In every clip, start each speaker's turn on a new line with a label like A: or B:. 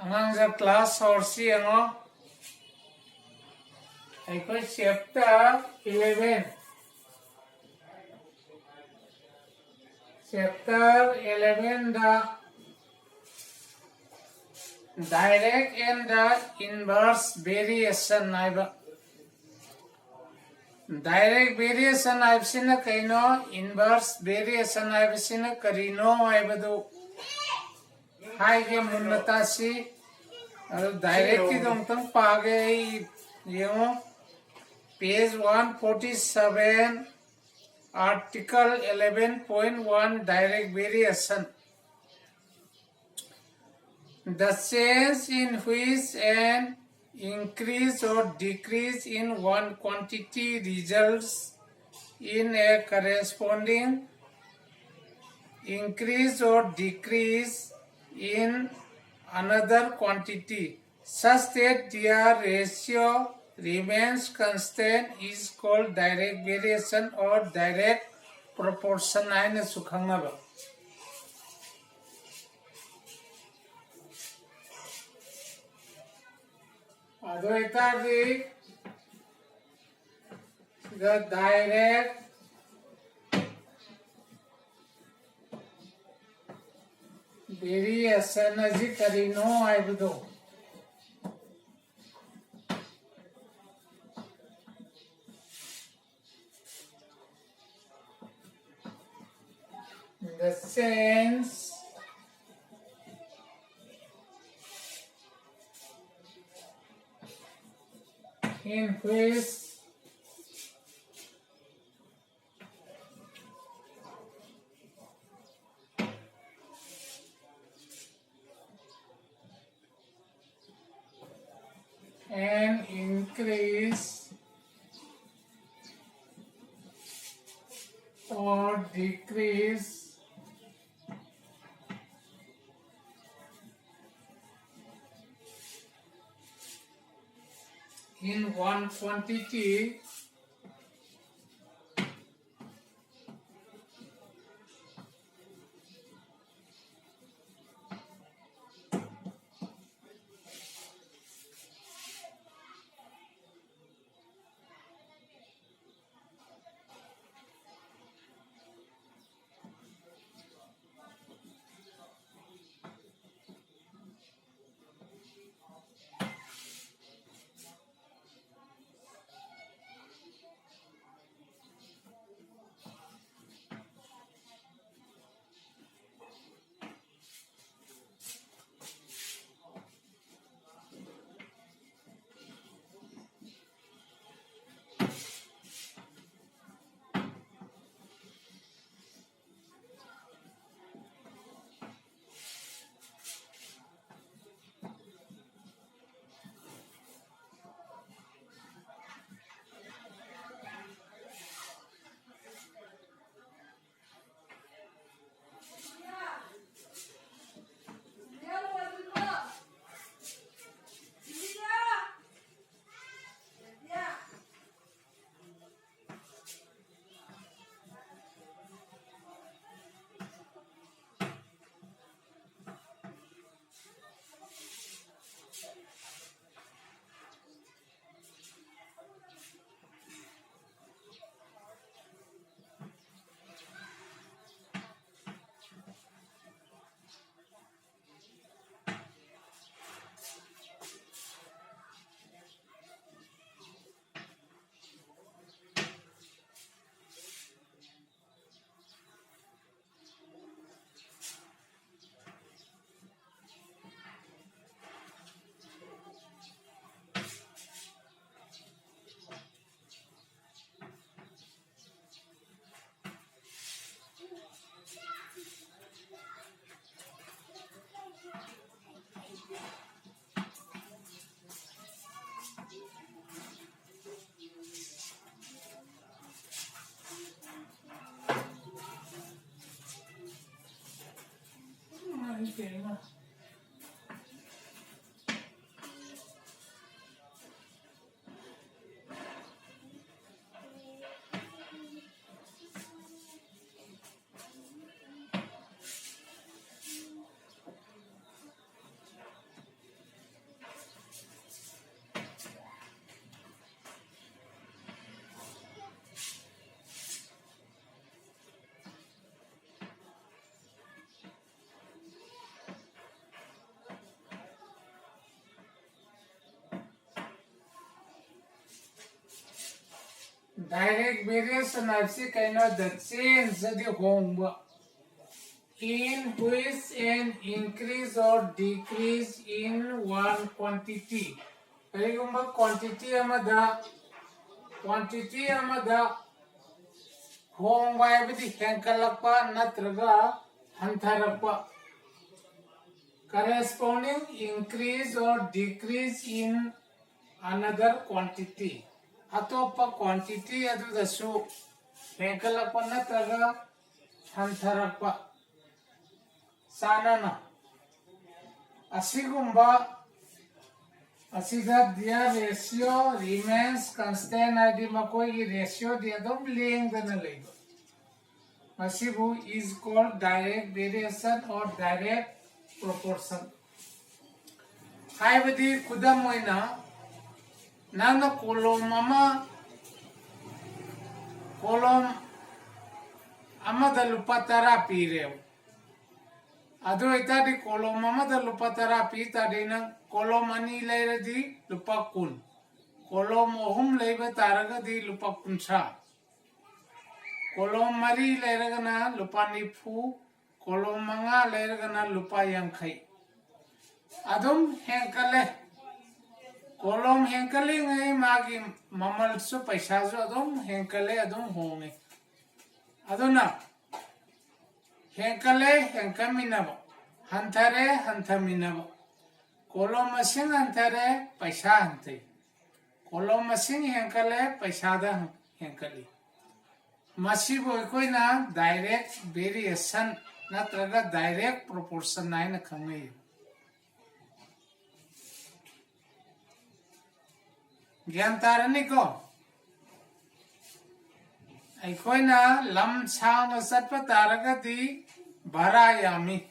A: Angang class or si ano? Aiko chapter 11. Chapter 11 the direct and the inverse variation. Direct variation I've seen a kaino, inverse variation I've seen a karino Ibadu. High game munatasi. Direct ki dongtang page yung page 147 article 11.1 direct variation. The change in which an increase or decrease in one quantity results in a corresponding increase or decrease in another quantity such that their ratio remains constant is called direct variation or direct proportion. Aina sukhangaba. Advaita the direct variation as it karino aibudo. The sense in which an increase or decrease in one quantity direct variation is the change the home in which an increase or decrease in one quantity. Quantity amada home by the Hankalapa Natraga Hantarapa. Corresponding increase or decrease in another quantity. Atopa quantity adu the show. Hankalapa Natraga Hantarapa. Sanana. Asigumba. Asida their ratio remains constant. Adi makoi ratio the adom laying the labor. Masibu is called direct variation or direct proportion. Haibadi kudamoina nana kolom amada lupatara pireu. Ado itadi kolom amada lupatara pita dina kolom ani layer di lupakun. Kolom ohum labor taraga di lupakun sa. Kolom mari layer lupa nipu. Kolom manga layer lupa yang kai. Adum hengkale. Kolom hengkale ngai magi mamal so paisa so adum hengkale adum honge. Aduna hengkale hengkaminabo. Hantare hantaminabo. Kolom masing hantare paisa hante. Kolom masing hengkale paisa da hengkale. Masibo koina direct variation natraga direct proportion naina khangai. Gyan tarani ko. Ay koina lam sang satpa taraga di barayami.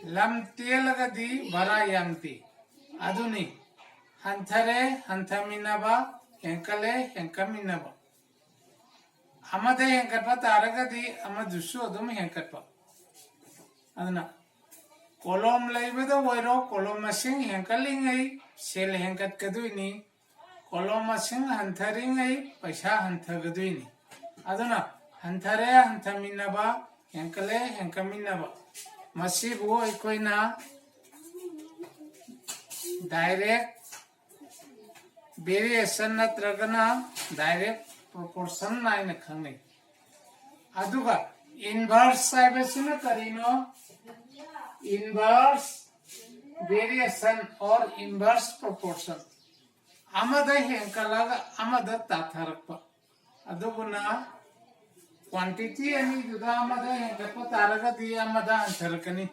A: Lam tielaga di barayamti. Aduni hantare hantaminaba henkale henkaminaba. Amade henkatpa taraga di amadusu adum henkatpa. Aduna kolom laibada wairo kolom masing henkalingai sel henkat kaduini kolom masing hantaringai paisa hantagaduini. Aduna hantare hantaminaba henkale henkaminaba. Masibu ikoina direct variation natragana direct proportion naina khangai. Aduga inverse saibasina karino inverse variation or inverse proportion. Amada henkalaga amada tatharakpa. Aduguna quantity ani duda amada henkapa taraga di amada antharakani.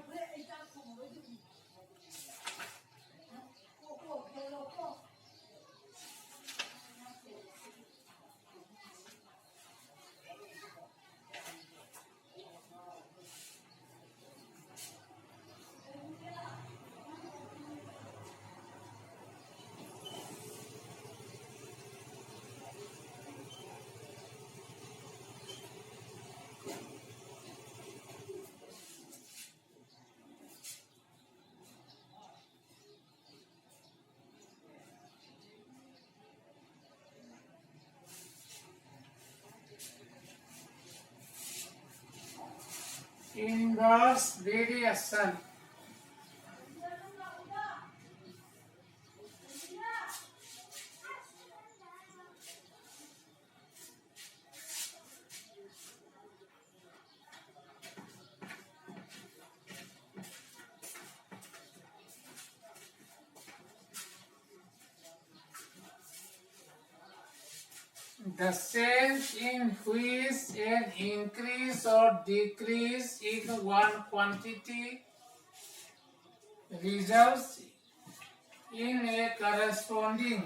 A: Inverse variation. The sense in which an increase or decrease in one quantity results in a corresponding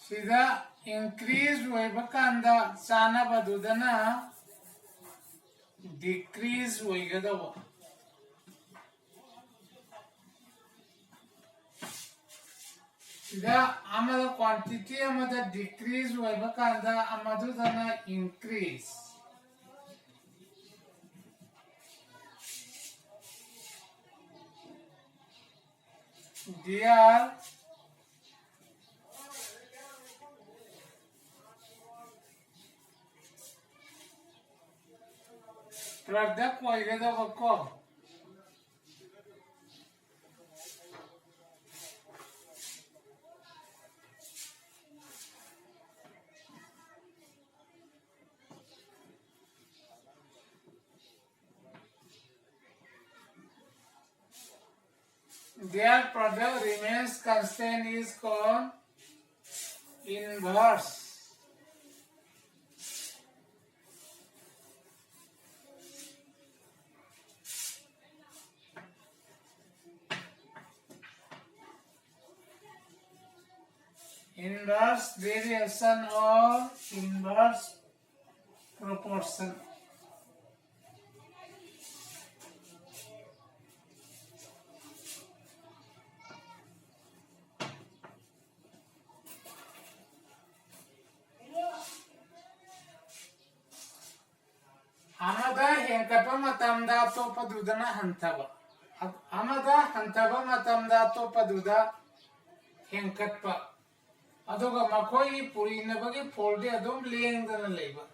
A: sida increase hoibakanda sana badudana decrease hoigadawa. Sida amada quantity amada decrease hoibakanda amadudana increase. Dear product ko their product remains constant is called inverse. Inverse variation or inverse proportion. Amada henkapa matamda to padudana hantaba. Amada hantaba matamda to paduda henkatpa. Aduga makoi puri nabagi folde adum lengdana leba.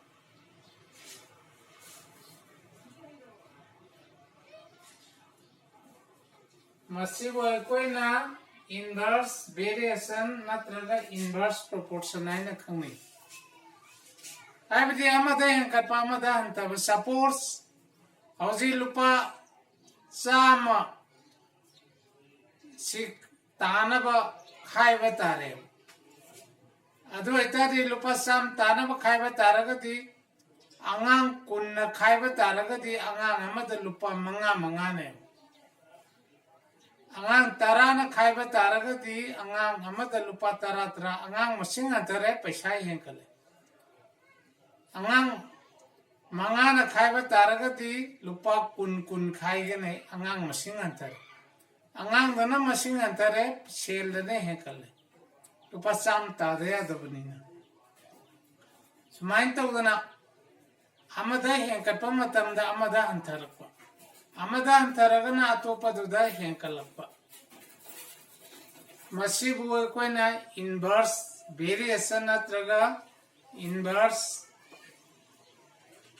A: Masibo koina inverse variation natraga inverse proportion aina khangni. Abdi amada henkatpa amada hantaba suppose hauji lupa sama sik tanaba khaiba tare. Adu itari lupa sam tanaba khaiba taragadi angang kunna khaiba taragadi angang amada lupa manga ne. Angang tarana khaiba taragadi angang amada lupa tara angang masing antare paisa henkale. Angang mangana khaiba taragadi lupa kun khaigane angang masing antare. Angang dana masing antare sel dane henkale. Lupa sam tadaya dabnina. Sumain tawdana amada henkatpa matamda amada antarakpa. Amada antaragana atopa duda henkalappa. Masibu koina inverse variation natraga inverse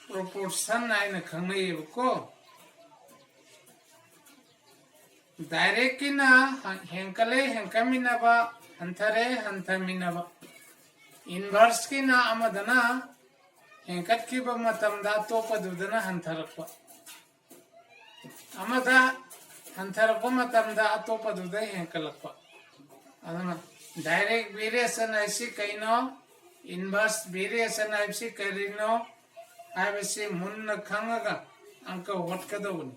A: proportion aina khangai ko. Direct na henkale henkamina ba Hantare hantaminaba. Inverse ki na amadana henkat ki ba matamda to padudana hantarakpa. Amada hantarakpa matamda to paduda henkalakpa. Adana direct variation aisi kaino inverse variation aisi karino aisi munna khangaga anka watkadawuni.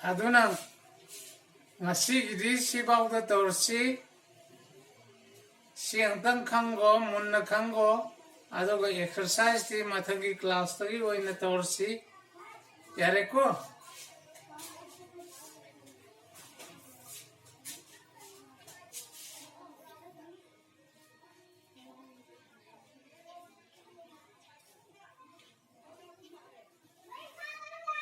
A: Aduna ngasi si bauda torsi siangtang khango munna khango adoga exercise ti mathagi class tagi oina torsi yare ko